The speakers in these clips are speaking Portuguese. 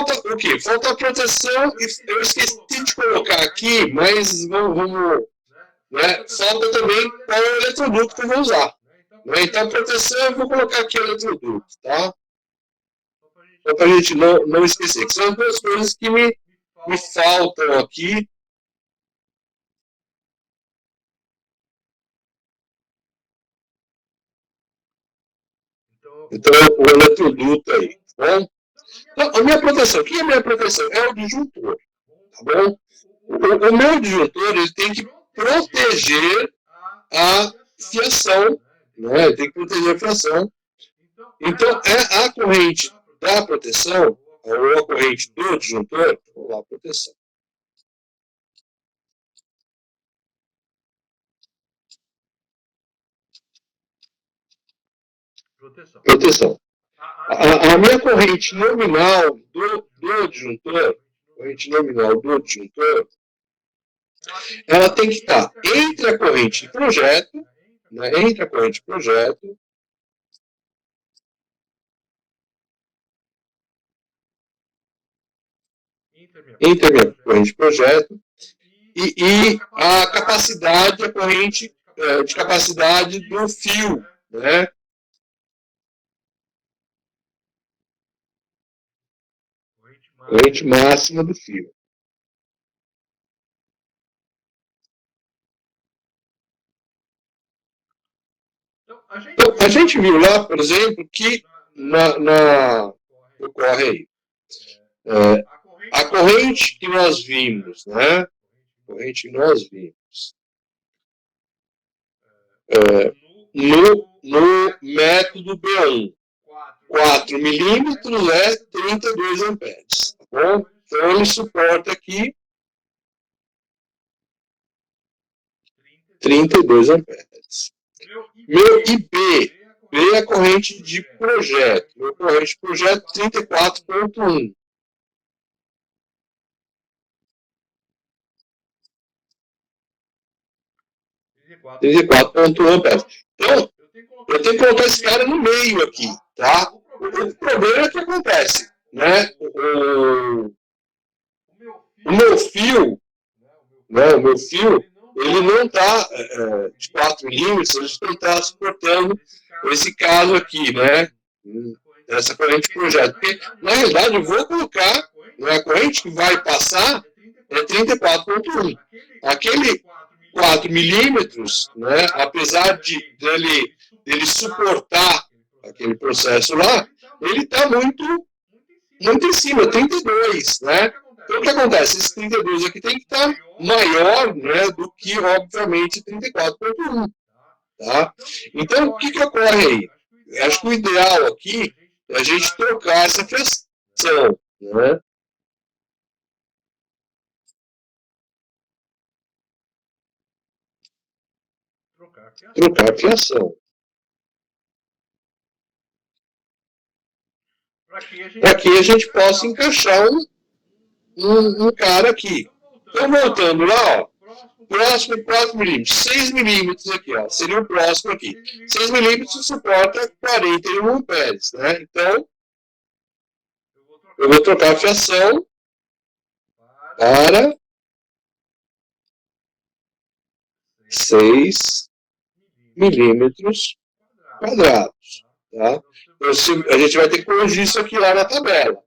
falta o quê? Falta a proteção, e eu esqueci de colocar aqui, mas vamos né? Falta também qual é o eletroduto que eu vou usar. Né? Então, proteção, eu vou colocar aqui o eletroduto, tá? Só para a gente não esquecer, que são as duas coisas que me faltam aqui. Então, o eletroduto aí, tá bom? Então, a minha proteção, o que é a minha proteção? É o disjuntor, tá bom? O meu disjuntor, ele tem que proteger a fiação, né? Ele tem que proteger a fiação. Então, é a corrente da proteção, ou a corrente do disjuntor, vamos lá, proteção. Proteção. A minha corrente nominal do disjuntor, ela tem que estar entre a corrente de projeto, né, entre a corrente de projeto entre a minha corrente de projeto e a capacidade, a corrente de capacidade do fio, né? Corrente máxima do fio. Então, a gente viu lá, por exemplo, que ocorre aí. A corrente que nós vimos, né? Corrente que nós vimos no método B1, 4 milímetros é 32 amperes, tá bom? Então, ele suporta aqui 32 amperes. Meu IB, B é a corrente de projeto. Meu corrente de projeto 34.1. 34.1 amperes. Então, eu tenho que colocar esse cara no meio aqui, tá? O problema é que acontece, né? O meu fio, né? O meu fio, ele não está de 4 milímetros, ele não está suportando esse caso aqui, né? Essa corrente de projeto. Porque, na realidade, eu vou colocar, né, a corrente que vai passar é 34.1. Aquele 4 milímetros, né, apesar dele suportar aquele processo lá, ele está muito em cima, 32, né? Então, o que acontece? Esse 32 aqui tem que estar maior, né, do que, obviamente, 34.1. Tá? Então, o que ocorre aí? Acho que o ideal aqui é a gente trocar essa fiação, né? Trocar a fiação. Para que a gente possa encaixar um cara aqui. Então, voltando lá, ó, próximo 4 milímetros, 6 milímetros aqui, ó, seria o próximo aqui. 6 milímetros suporta 41 amperes, né? Então, eu vou trocar a fiação para 6 milímetros quadrados, tá? Então, a gente vai ter que corrigir isso aqui lá na tabela.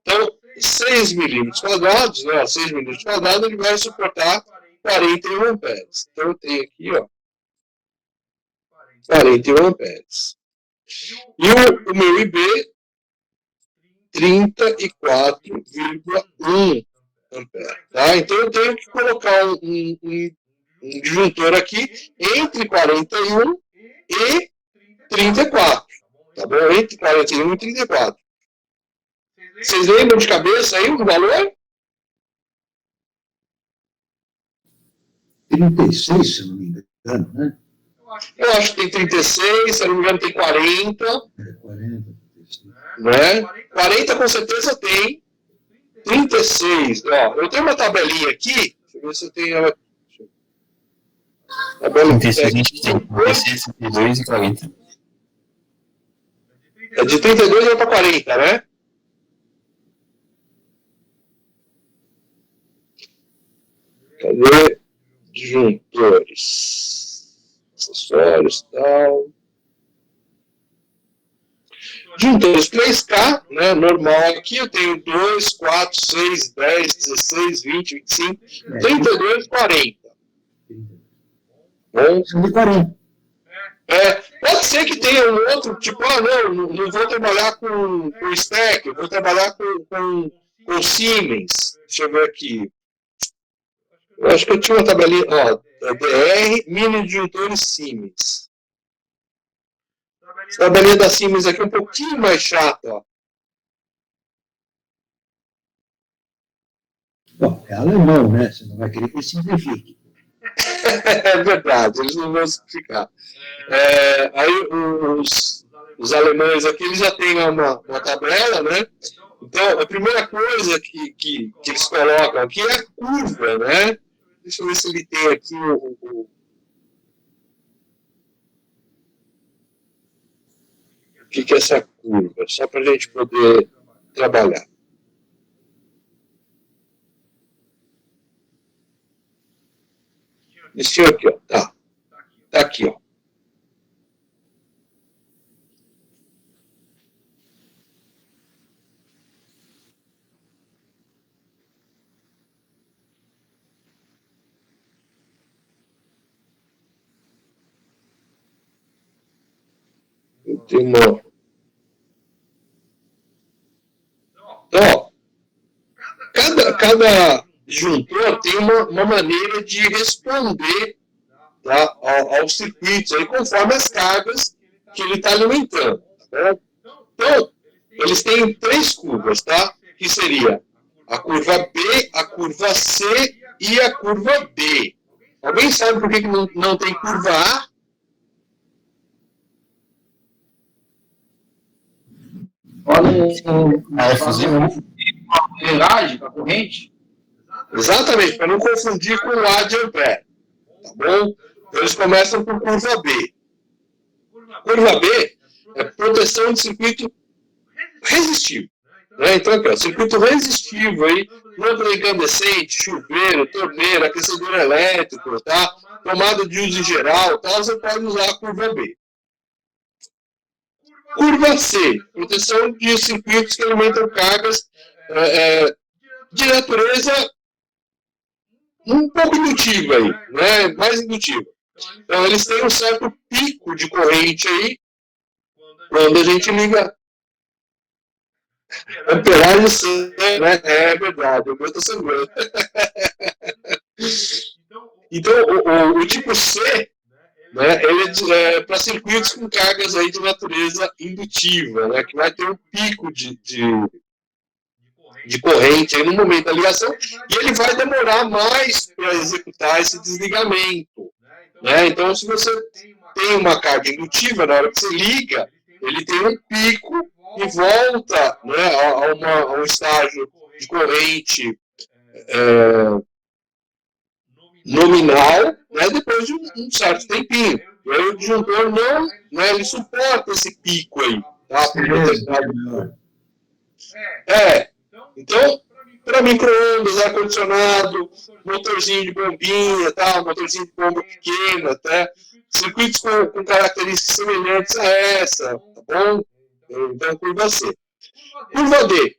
Então, 6 milímetros quadrados, né? 6 milímetros quadrados, ele vai suportar 41 amperes. Então, eu tenho aqui, ó, 41 amperes. E o meu IB, 34,1 amperes. Tá? Então, eu tenho que colocar um disjuntor aqui entre 41 e 34. Tá bom? Entre 41 e 34. Vocês lembram de cabeça aí o valor? 36, se não me engano, né? Eu acho que tem 36, se não me engano tem 40. 40, né? 40 com certeza tem. 36, ó, eu tenho uma tabelinha aqui, deixa eu ver se eu tenho ela. Tabela 36, a gente tem 36, 32 e 40. É de 32 para 40, né? Cadê? Disjuntores. Acessórios e tal. Disjuntores 3K, né, normal aqui, eu tenho 2, 4, 6, 10, 16, 20, 25, 32, 40. Bom, de 40. Pode ser que tenha um outro, tipo, não vou trabalhar com stack, eu vou trabalhar com Siemens. Deixa eu ver aqui. Eu acho que eu tinha uma tabelinha, DR, mini disjuntores Siemens. A tabelinha da Siemens aqui é um pouquinho mais chata, ó. Bom, é alemão, né? Você não vai querer que ele simplifique. É verdade, eles não vão simplificar. Aí os alemães aqui eles já têm uma tabela, né? Então, a primeira coisa que eles colocam aqui é a curva, né? Deixa eu ver se ele tem aqui o que é essa curva, só para a gente poder trabalhar. Esse aqui, ó, tá aqui, ó. Tem uma... Então, cada disjuntor tem uma maneira de responder, tá, aos circuitos, aí, conforme as cargas que ele está alimentando. Tá bom? Então, eles têm 3 curvas, tá? Que seria a curva B, a curva C e a curva D. Alguém sabe por que não tem curva A? Podem fazer uma relagem para a corrente? Exatamente, para não confundir com o A de Ampere. Tá bom? Então, eles começam por curva B. Curva B é proteção de circuito resistivo. Né? Então, aqui, ó, circuito resistivo aí, lâmpada incandescente, chuveiro, torneira, aquecedor elétrico, tá? Tomada de uso em geral, tá? Você pode usar a curva B. Curva C, proteção de circuitos que alimentam cargas de natureza um pouco indutiva aí, né? Mais indutiva. Então, eles têm um certo pico de corrente aí, quando a gente liga. Amperagem, né? É verdade, o meu está sangrando. Então, o tipo C, né, ele é para circuitos com cargas aí de natureza indutiva, né, que vai ter um pico de corrente aí no momento da ligação, e ele vai demorar mais para executar esse desligamento. Né? Então, se você tem uma carga indutiva, na hora que você liga, ele tem um pico e volta, né, a um estágio de corrente nominal, né, depois de um certo tempinho. E aí o disjuntor não, né, ele suporta esse pico aí. Tá? Então, para micro-ondas, ar-condicionado, motorzinho de bombinha, tá? Motorzinho de bomba pequena, tá? Circuitos com características semelhantes a essa, tá bom? Então, curva C. Curva D.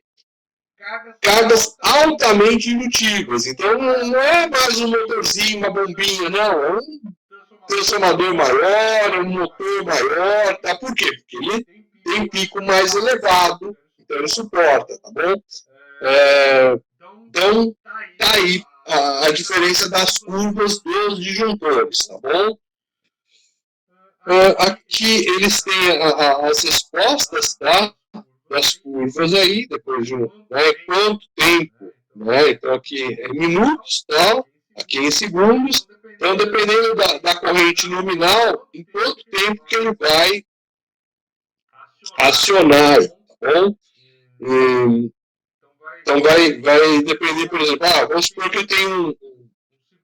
Cargas altamente indutivas. Então, não é mais um motorzinho, uma bombinha, não. É um transformador maior, um motor maior, tá? Por quê? Porque ele tem um pico mais elevado, então ele suporta, tá bom? Então, tá aí a diferença das curvas dos disjuntores, tá bom? Aqui eles têm as respostas, tá? Das curvas aí, depois de quanto tempo, né? Então aqui é minutos, tá? Aqui em segundos. Então, dependendo da corrente nominal, em quanto tempo que ele vai acionar, tá bom? Então, vai depender, por exemplo, vamos supor que eu tenho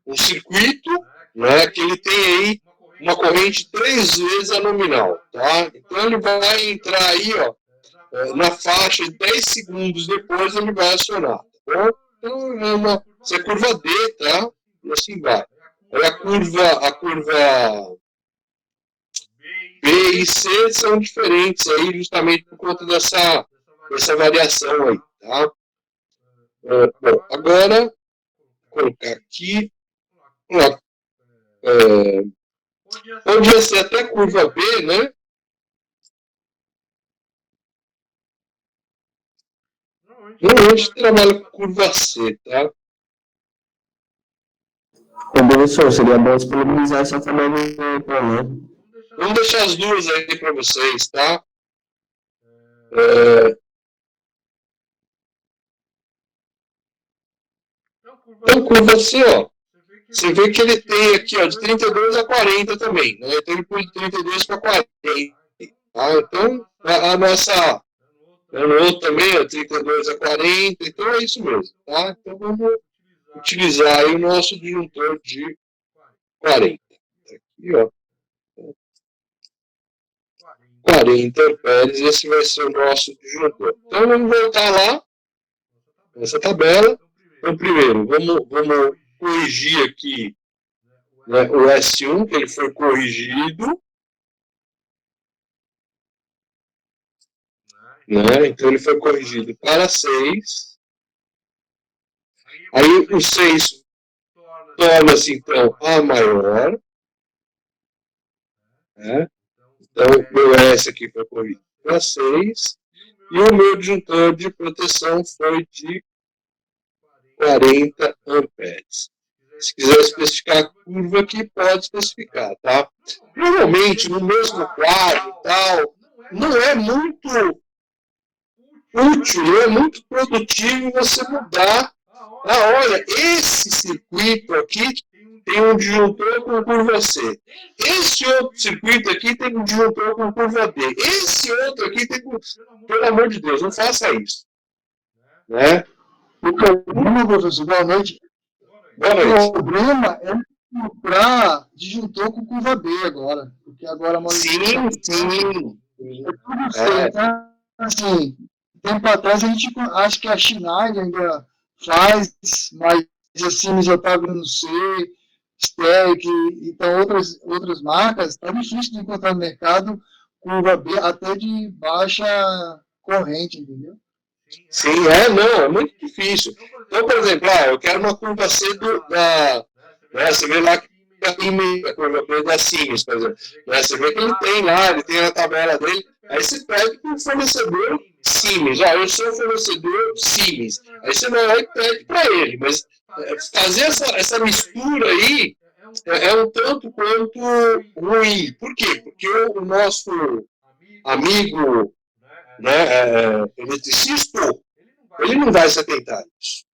um circuito, né, que ele tem aí uma corrente 3 vezes a nominal, tá? Então, ele vai entrar aí, ó, na faixa de 10 segundos depois, ele vai acionar, tá bom? Então, essa é curva D, tá? e assim vai. Aí a curva B e C são diferentes aí, justamente por conta dessa variação aí, tá? Bom, agora, vou colocar aqui, vamos lá, podia ser até curva B, né? Normalmente trabalha com curva C, tá? Professor, seria bom disponibilizar essa também no né? Vamos deixar as duas aí para vocês, tá? Então, curva C, ó, você vê que ele tem aqui, ó, de 32 a 40 também, né? Então, ele põe de 32 para 40. Tá? Então, a nossa... no outro também, ó, 32 a 40, então é isso mesmo, tá? Então, vamos utilizar aí o nosso disjuntor de 40. Aqui, ó. 40 amperes, esse vai ser o nosso disjuntor. Então, vamos voltar lá, nessa tabela. Então, primeiro, vamos corrigir aqui, né, o S1, que ele foi corrigido. Né? Então, ele foi corrigido para 6. Aí, o 6 torna-se, então, A maior. Né? Então, o meu S aqui foi corrigido para 6. E o meu disjuntor de proteção foi de 40 amperes. Se quiser especificar a curva aqui, pode especificar, tá? Normalmente, no mesmo quadro, tal, não é muito útil, não é muito produtivo você mudar. Ah, olha, esse circuito aqui tem um disjuntor com curva C. Esse outro circuito aqui tem um disjuntor com curva D. Esse outro aqui tem... Pelo amor de Deus, não faça isso. Né? O problema, professor, boa noite. O problema é comprar disjuntor com curva B agora. Porque agora... Sim. É tudo certo, né? Assim, tempo atrás a gente acha que a Schneider ainda faz, mas assim já está vindo C, Sterk, então outras marcas, está difícil de encontrar no mercado curva B até de baixa corrente, entendeu? Sim, não, é muito difícil. Então, por exemplo, eu quero uma curva C né, você vê lá que a curva B da Siemens, por exemplo. Né, você vê que ele tem lá, ele tem a tabela dele, aí você pede para o fornecedor Siemens. Eu sou fornecedor Siemens. Aí você vai lá e pede para ele. Mas fazer essa mistura aí é um tanto quanto ruim. Por quê? Porque o nosso amigo, né, eletricista, ele não vai se atentar a isso.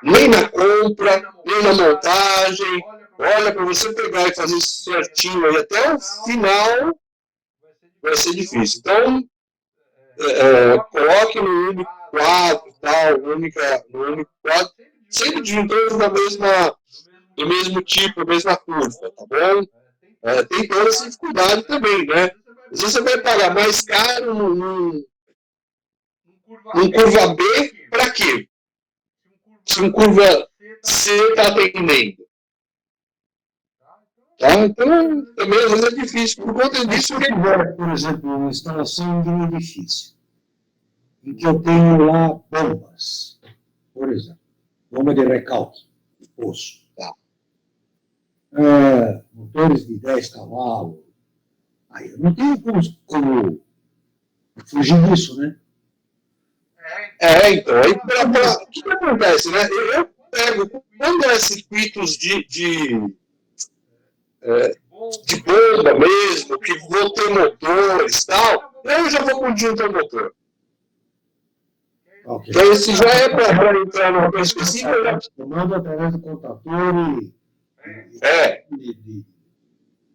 Nem na compra, nem na montagem. Olha, para você pegar e fazer isso certinho aí até o final, vai ser difícil. Então, coloque no único quadro, tal, no único quadro, sempre disjuntores do mesmo tipo, da mesma curva, tá bom? Tem toda essa dificuldade também, né? Às vezes você vai pagar mais caro num curva B, para quê? Se um curva C está atendendo. Tá? Então, também às vezes é difícil. Por conta disso, por exemplo, uma instalação de um edifício, em que eu tenho lá bombas, por exemplo, bomba de recalque, de poço. Tá. Motores de 10 cavalos. Aí eu não tenho como fugir disso, né? Então, aí o que acontece, né? Eu pego, quando é circuitos de bomba mesmo, que vou ter motores e tal, eu já vou com o disjuntor motor. Okay. Então, se já é para entrar numa coisa específica, eu mando através do contator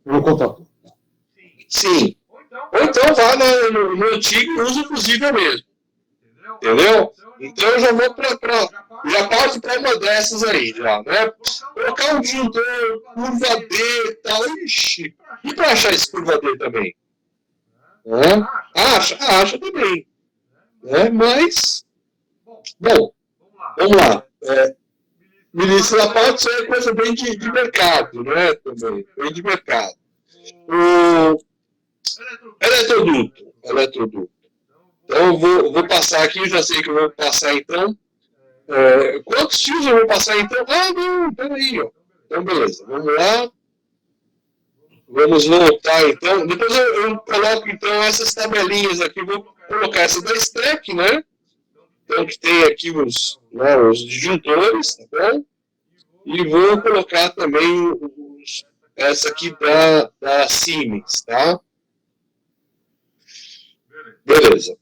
pelo contator. Sim. Ou então vá no antigo e usa o fusível mesmo. Entendeu? Então eu já vou já passo para uma dessas aí, já, né? Colocar um disjuntor, curva D e tal, ixi. E para achar esse curva D também? Né? Acha também. Né? Mas, bom, vamos lá. Milícia da paz é coisa bem de mercado, né? Também, bem de mercado. O eletroduto. Então, eu vou passar aqui, eu já sei que eu vou passar então. Quantos fios eu vou passar então? Não, peraí, ó. Então, beleza, vamos lá. Vamos voltar então. Depois eu coloco então essas tabelinhas aqui. Vou colocar essa da stack, né? Então, que tem aqui os disjuntores, tá bom? E vou colocar também essa aqui da Siemens, tá? Beleza.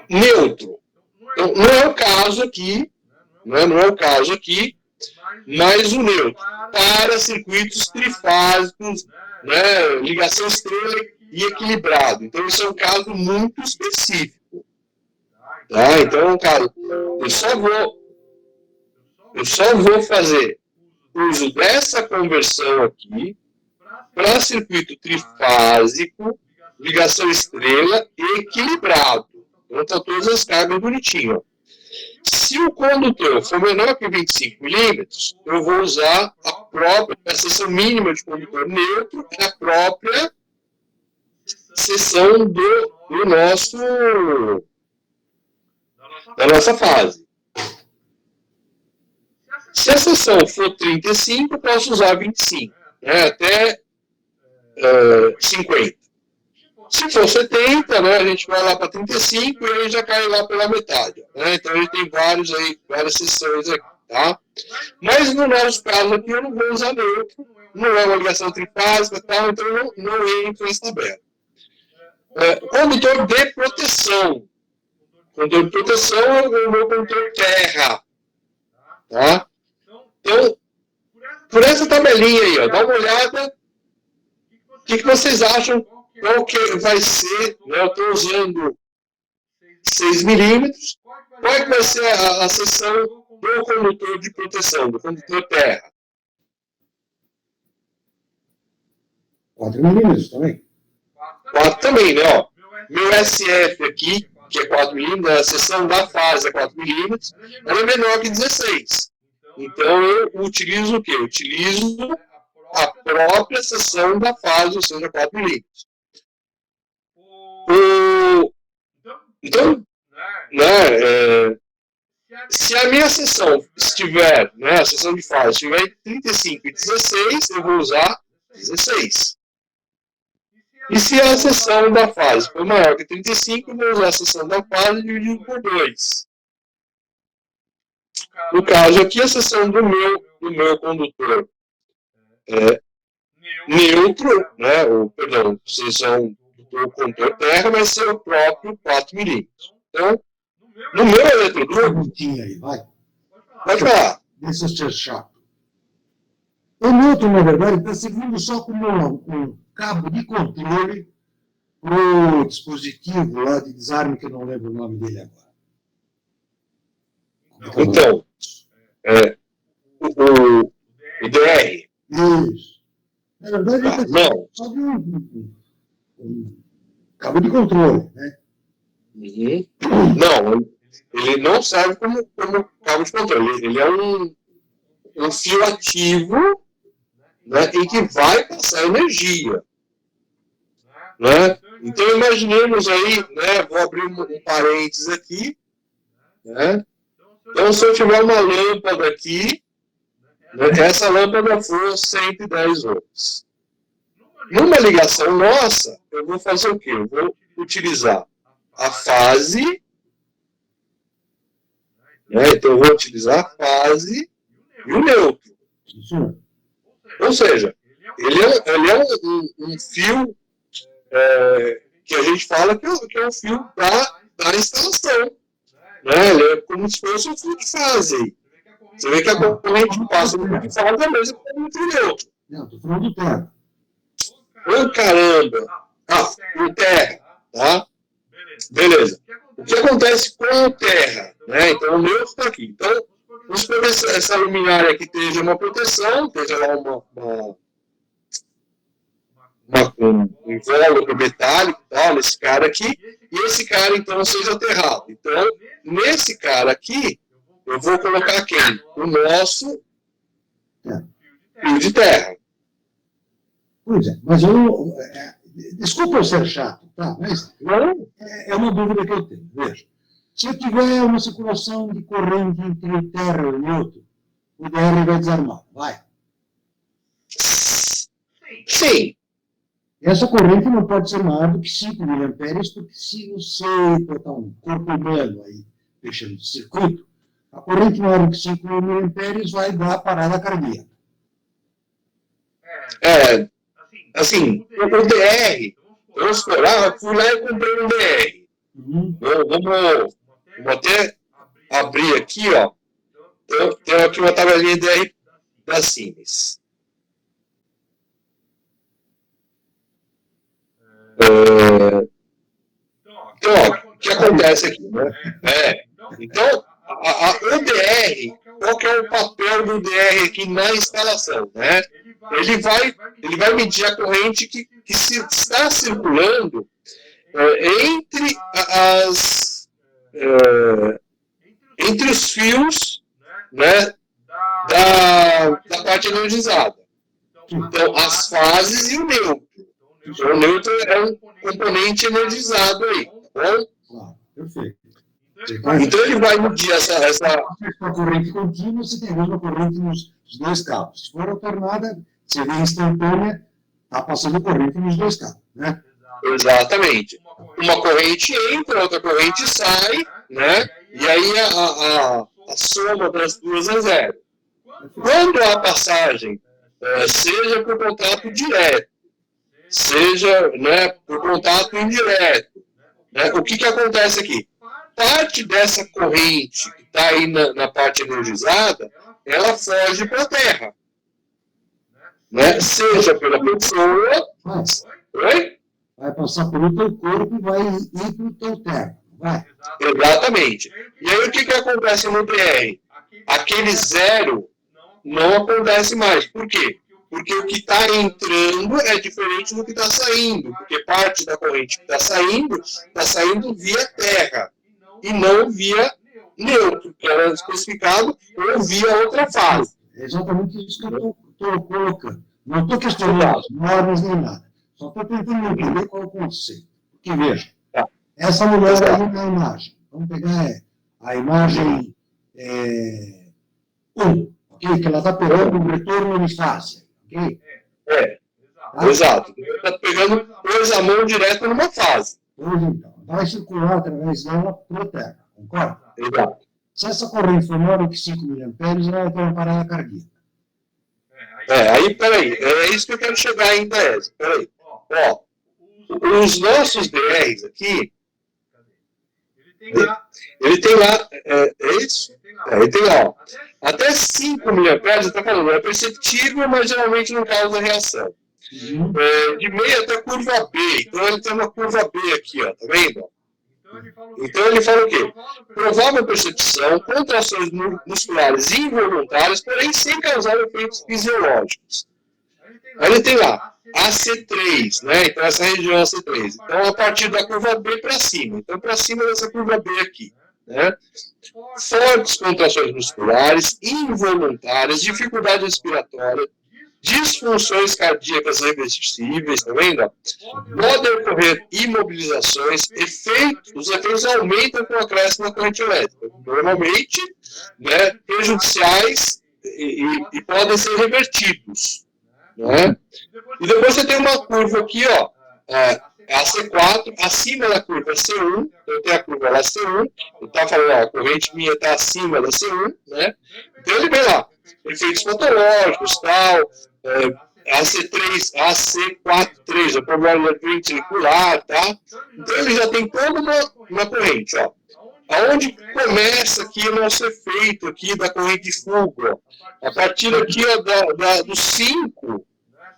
Neutro. Então, não é o caso aqui, não é o caso aqui, mas o neutro para circuitos trifásicos, né, ligação estrela e equilibrado. Então, isso é um caso muito específico. Tá? Então, cara, eu só vou fazer uso dessa conversão aqui para circuito trifásico, ligação estrela e equilibrado. Então, tá todas as cargas bonitinho. Se o condutor for menor que 25 milímetros, eu vou usar a seção mínima de condutor neutro, que é a própria seção da nossa fase. Se a seção for 35, eu posso usar 25, né, até 50. Se for 70, né, a gente vai lá para 35 e aí já cai lá pela metade. Né? Então, a gente tem várias seções aqui, tá? Mas no nosso caso aqui, eu não vou usar neutro, não é uma ligação trifásica, tá? Então eu não entro nessa tabela. Condutor de proteção. Condutor de proteção é o meu condutor terra. Tá? Então, por essa tabelinha aí, ó, dá uma olhada. O que vocês acham? Qual que vai ser, né, eu estou usando 6 milímetros, qual é que vai ser a seção do condutor de proteção, do condutor terra? 4 milímetros também. 4 também, né? Ó. Meu SF aqui, que é 4 milímetros, a seção da fase é 4 milímetros, ela é menor que 16. Então, eu utilizo o quê? Eu utilizo a própria seção da fase, ou seja, 4 milímetros. Então, né, se a minha seção estiver, né, a seção de fase estiver entre 35 e 16, eu vou usar 16. E se a seção da fase for maior que 35, eu vou usar a seção da fase dividido por 2. No caso aqui, a seção do meu condutor é neutro, né, seção do condutor terra vai ser o próprio 4 milímetros. Então, no meu eletroduto... Aí, vai. Pode falar. Deixa eu ser chato. O neutro, na verdade, está servindo só como um cabo de controle para o dispositivo lá de desarme, que eu não lembro o nome dele agora. Então, o DR. Isso. Na verdade, ele está só de um cabo de controle, né? Uhum. Não, ele não serve como cabo de controle. Ele é um fio ativo, né, em que vai passar energia. Né? Então, imaginemos aí, né, vou abrir um parênteses aqui. Né? Então, se eu tiver uma lâmpada aqui, né, essa lâmpada for 110 volts. Numa ligação nossa, eu vou fazer o quê? Eu vou utilizar a fase, né? Então eu vou utilizar a fase e o neutro. Ou seja, ele é um fio que a gente fala que é um fio da instalação. Né? Ele é como se fosse um fio de fase. Você vê que a corrente passa no fio de fase é mesmo que o neutro. Não, estou falando do terra. Ô, caramba! O terra, tá? Beleza. O que acontece com o terra? Né? Então, o neutro está aqui. Então, vamos supor que essa luminária aqui esteja uma proteção, esteja lá um invólucro metálico, tá, nesse cara aqui, e esse cara, então, seja aterrado. Então, nesse cara aqui, eu vou colocar quem? O nosso fio de terra. Pois é, mas eu. Desculpa eu ser chato, tá? Mas é uma dúvida que eu tenho. Veja, se eu tiver uma circulação de corrente entre o terra e o outro, o DR vai desarmar, vai. Sim. Essa corrente não pode ser maior do que 5 mA, porque se você botar um corpo humano aí, fechando o circuito, a corrente maior do que 5 mA vai dar parada cardíaca. Assim, o DR, vamos explorar, eu fui lá e comprei um DR. Vamos até abrir aqui, ó. Tem aqui uma tabelinha DR da Siemens. Então, ó, o que acontece aqui, né? Então, o DR, qual que é o papel do DR aqui na instalação, né? Ele vai medir a corrente que está circulando entre os fios, né, da parte energizada. Então, as fases e o neutro. Então, o neutro é um componente energizado aí, tá bom? Claro, perfeito. Então, ele vai medir essa... Se for corrente contínua, você tem a mesma corrente nos dois cabos. Se for alternada, você vê instantânea, está passando corrente nos dois cabos, né? Exatamente. Uma corrente entra, outra corrente sai, né? E aí a soma das duas é zero. Quando a passagem, seja por contato direto, seja, né, por contato indireto, né, o que acontece aqui? Parte dessa corrente que está aí na parte energizada, ela foge para a Terra. Né? Seja pela pessoa... Oi? Vai passar pelo teu corpo e vai ir para o teu terra. Vai. Exatamente. E aí o que acontece no DR? Aquele zero não acontece mais. Por quê? Porque o que está entrando é diferente do que está saindo. Porque parte da corrente que está saindo via terra. E não via neutro, que era especificado, ou via outra fase. É exatamente isso que eu estou colocando. Não estou questionando as normas nem nada. Só estou tentando entender qual é o conceito. Porque, veja, essa mulher aí na imagem, vamos pegar a imagem 1, okay? Que ela está pegando um retorno unifásia. Okay? Exato. Ela está pegando pôs a mão direto numa fase. Pois então, vai circular através dela para a Terra, concorda? Exato. Se essa corrente for maior do que 5 mA, ela vai ter uma parada cardíaca. Aí, peraí, é isso que eu quero chegar aí em tese. Peraí. Ó, os nossos DRs aqui, ele tem lá, é isso? Ele tem lá, ó, até 5 mA, está falando, é perceptível, mas geralmente não causa reação. De meia até curva B, então ele tem uma curva B aqui, ó, tá vendo? Então ele fala o quê? Provável percepção, contrações musculares involuntárias, porém sem causar efeitos fisiológicos. Aí ele tem lá AC3, né? Então essa região é AC3. Então a partir da curva B para cima. Então para cima dessa curva B aqui, né? Fortes contrações musculares involuntárias, dificuldade respiratória, disfunções cardíacas reversíveis, tá vendo? Podem ocorrer imobilizações, os efeitos aumentam com o acréscimo da corrente elétrica, normalmente, né, prejudiciais e podem ser revertidos, né? E depois você tem uma curva aqui, ó, a C4, acima da curva C1, então tem a curva lá C1, eu estava falando, ó, a corrente minha está acima da C1, né? Então ele vem lá, efeitos patológicos, tal, AC3, AC43, a probabilidade ventricular, tá? Então ele já tem toda uma corrente, ó. Aonde começa aqui o nosso efeito aqui da corrente de fuga, ó. A partir aqui, ó, do 5,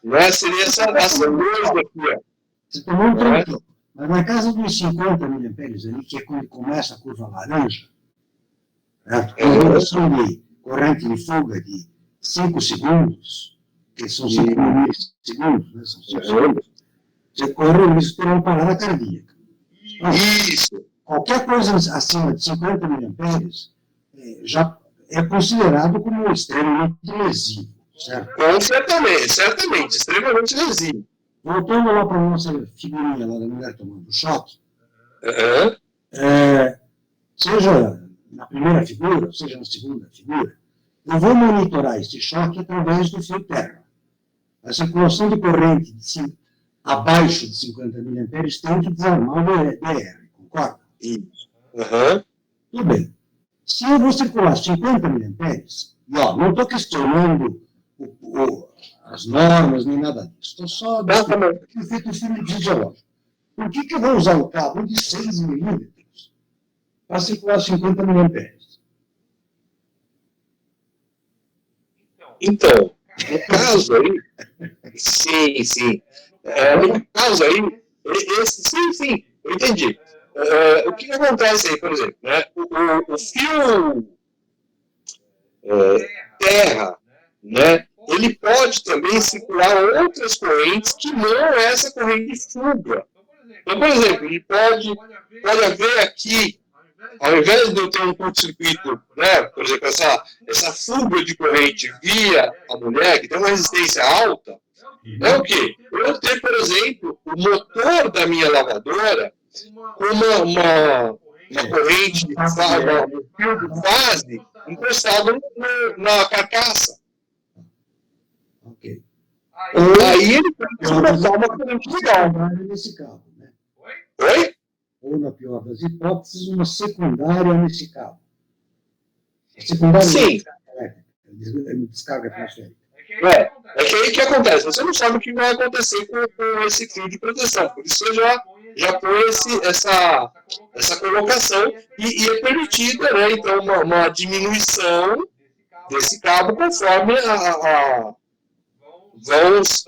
né, seria essa luz aqui, ó. Você tomou um tranquilo. Mas na casa dos 50 mA ali, que é quando começa a curva laranja, a redução de corrente de fuga de 5 segundos, que são 5 milissegundos, né? São 5 segundos. você corre o risco de ter uma parada cardíaca. Isso. Qualquer coisa acima de 50 miliamperes já é considerado como extremamente lesivo, certo? Certamente, extremamente lesivo. Voltando lá para a nossa figurinha lá da mulher tomando choque, Uhum. seja na primeira figura, seja na segunda figura, eu vou monitorar esse choque através do fio terra. A circulação de corrente abaixo de 50 miliamperes tem que desarmar o DR, concorda? Isso. Uhum. Tudo bem. Se eu vou circular 50 miliamperes, não estou questionando as normas nem nada disso, estou só dando feito um filme fisiológico. Por que eu vou usar o cabo de 6 milímetros para circular 50 miliamperes? Então, no caso aí, sim. No caso aí, sim, eu entendi. O que acontece aí, por exemplo, né? O fio terra, né? Ele pode também circular outras correntes que não é essa corrente de fuga. Então, por exemplo, ele pode haver aqui, ao invés de eu ter um curto-circuito, né, por exemplo, essa fuga de corrente via a mulher, que tem uma resistência alta, é o quê? Eu ter, por exemplo, o motor da minha lavadora com uma corrente de fase encostada na carcaça. Ok. Aí ele pode botar uma corrente legal. Nesse cabo, né? Oi? Ou, na pior das hipóteses, uma secundária nesse cabo. Secundária Sim. Descarga transférica. É que aí que acontece? Você não sabe o que vai acontecer com esse fio de proteção. Por isso você já põe essa colocação e é permitida, né? Então, uma diminuição desse cabo conforme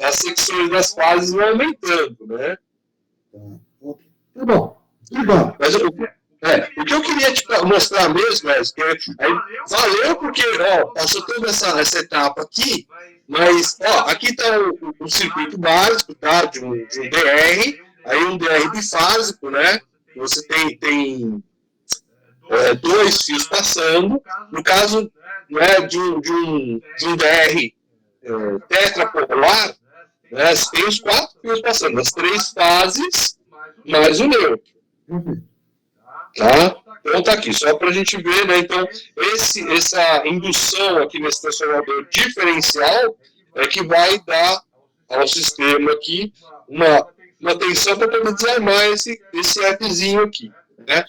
as secções das fases vão aumentando, né? Tá bom. Legal. Mas o que eu queria te mostrar mesmo é que aí valeu porque passou toda essa etapa aqui, mas aqui está o circuito básico, tá? De um DR, aí um DR bifásico, né? Você tem dois fios passando, no caso, né, de um DR tetrapolar, né, você tem os 4 fios passando, as 3 fases mais o neutro. Tá? Então tá aqui, só para a gente ver, né? Então, essa indução aqui nesse transformador diferencial é que vai dar ao sistema aqui uma tensão para poder desarmar esse appzinho aqui, né?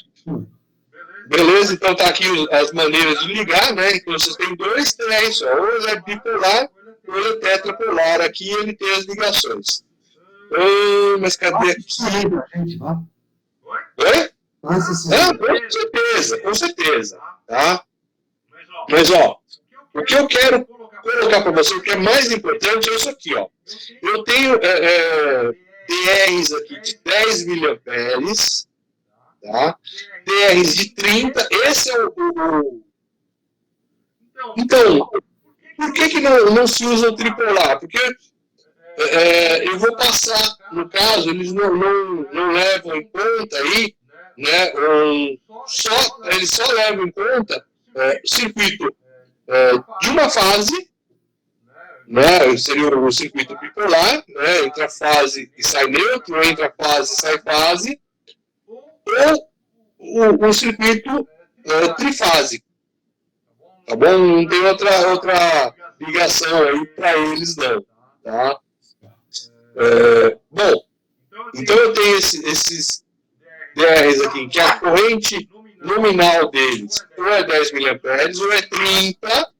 Beleza? Então tá aqui as maneiras de ligar, né? Então vocês têm 2 TRs só, ou ele é bipolar, ou ele é tetrapolar. Aqui ele tem as ligações. Mas cadê aqui? Oi? Com certeza. Tá? Mas, o que eu quero colocar para você, o que é mais importante é isso aqui, ó. Eu tenho DRs aqui de 10 miliamperes, tá? DRs de 30, esse é o... Então, por que não se usa o tripolar? Porque eu vou passar, no caso, eles não levam em conta aí, né, eles só levam em conta o circuito de uma fase, né, seria o circuito bipolar, né, entra fase e sai neutro, entra fase e sai fase, ou o circuito trifásico, tá bom? Não tem outra ligação aí para eles não, tá? Bom, então eu tenho esses DRs aqui, que a corrente nominal deles ou é 10 miliamperes ou é 30.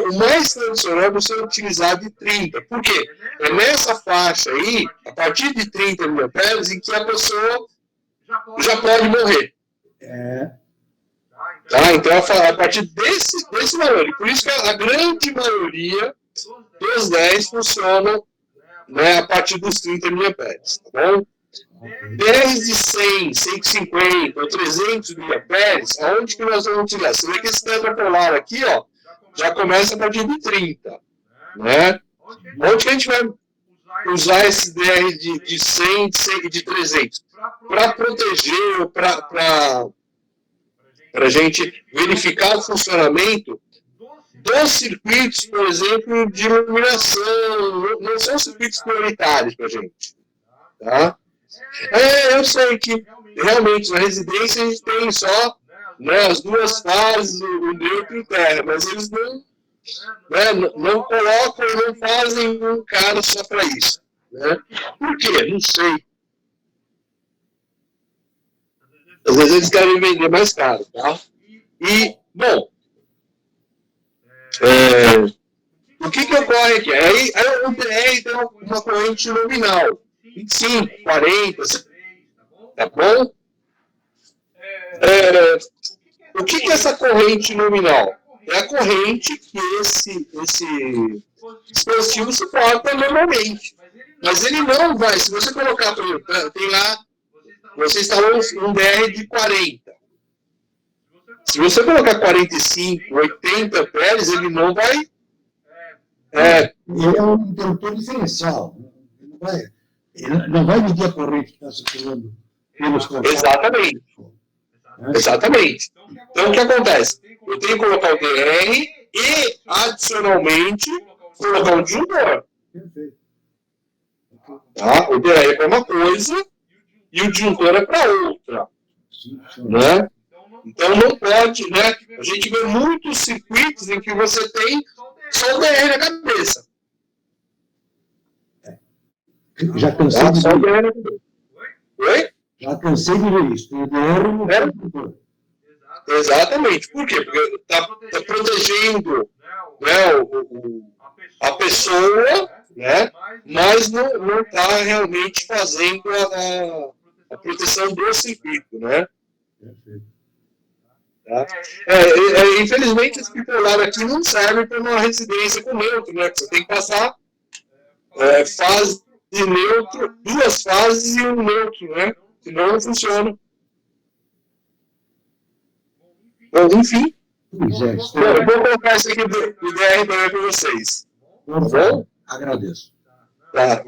O mais tradicional é você utilizar de 30. Por quê? É nessa faixa aí, a partir de 30 miliamperes, em que a pessoa já pode morrer. Tá? Então, a partir desse valor. E por isso que a grande maioria dos 10 funcionam, né, a partir dos 30 miliamperes. Tá bom? 10 de 100, 150 ou 300 miliamperes, aonde que nós vamos utilizar? Você vê que esse tetrapolar aqui, ó, já começa a partir de 30. Né? Onde que a gente vai usar esse DR de 100 e de 300 para proteger ou para a gente verificar o funcionamento dos circuitos, por exemplo, de iluminação. Não são circuitos prioritários para a gente. Tá? Eu sei que realmente na residência a gente tem só, né, as duas fases, o neutro e o terra, mas eles não colocam e não fazem um cara só para isso. Né? Por quê? Não sei. Às vezes eles querem vender mais caro. Tá? E, bom, o que ocorre aqui? Aí o DR tem uma corrente nominal. 25, 40, tá bom? O que é essa corrente nominal? É a corrente que esse dispositivo suporta normalmente. Mas ele não vai, se você colocar, por exemplo, tem lá, você instalou um DR de 40. Se você colocar 45, 80 amperes, ele não vai... Ele é um interruptor diferencial. Ele não vai medir a corrente que está circulando pelos contatos. Exatamente. Exatamente. Então, o que acontece? Eu tenho que colocar o DR e, adicionalmente, colocar um disjuntor. Perfeito. Tá? O DR é para uma coisa e o disjuntor é para outra. Né? Então, não pode, né? A gente vê muitos circuitos em que você tem só o DR na cabeça. Já cansei de Só o ver. DR na cabeça. Oi? Já cansei de ver isso. Tem o DR no disjuntor. Exatamente. Por quê? Porque está protegendo, né, a pessoa, né, mas não está realmente fazendo a proteção do circuito. Né? Perfeito. Tá? Infelizmente, esse bipolar aqui não serve para uma residência com neutro, né? Você tem que passar fase de neutro, duas fases e um neutro, né? Senão não funciona. Bom, enfim. Pois é, Eu vou colocar isso aqui do DR também para vocês. Por favor, agradeço. Tá?